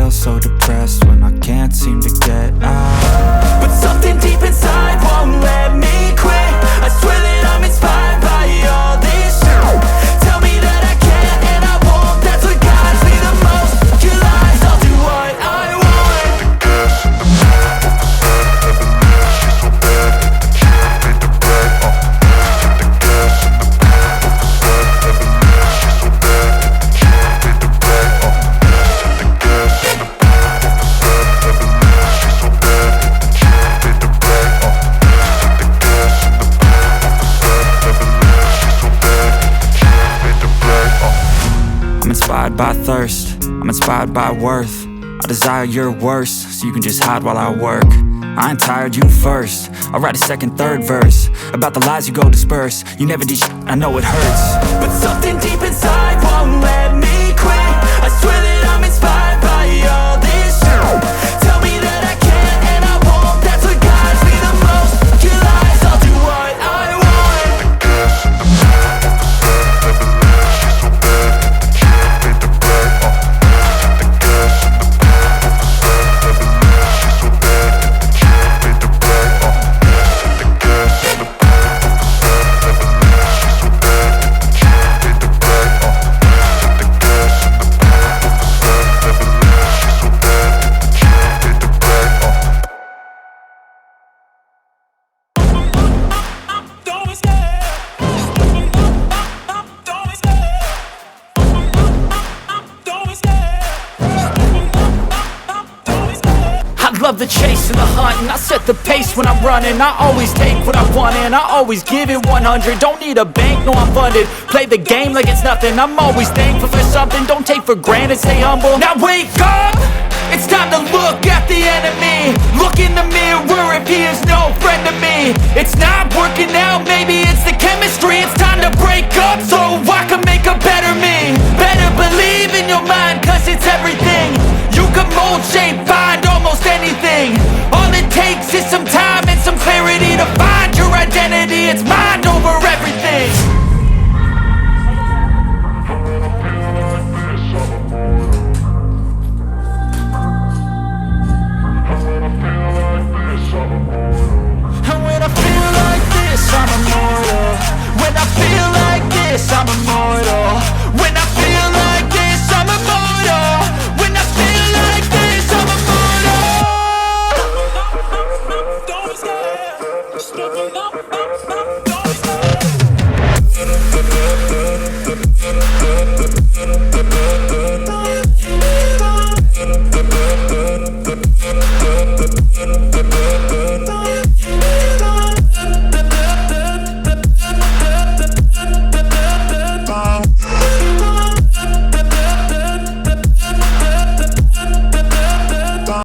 feel so depressed when I can't seem to get out. But something deep inside won't let me quit. I swear that I'm inspired by all this shit. Tell me that I can't and I won't. That's what guides me the most. Your lies, I'll do what I want. I'm inspired by thirst, I'm inspired by worth. I desire your worst, so you can just hide while I work. I ain't tired, you first. I'll write a second, third verse about the lies you go disperse. You never did shit, I know it hurts. But something deep inside won't let me quit. I swear that I'm inspired by all this shit. Tell me that I can't and I won't. That's what guides me the most. Your lies, I'll do what I want. I love the chase and the hunt, and I set the pace when I'm running. I always take what I want and I always give it 100. Don't need a bank, no I'm funded. Play the game like it's nothing. I'm always thankful for something. Don't take for granted, stay humble. Now wake up! It's time to look at the enemy. Look in the mirror if he is no friend to me. It's not working out, maybe it's the chemistry. It's time to break up so I can make a better me. Better believe in your mind, cause it's everything. You can mold, shape,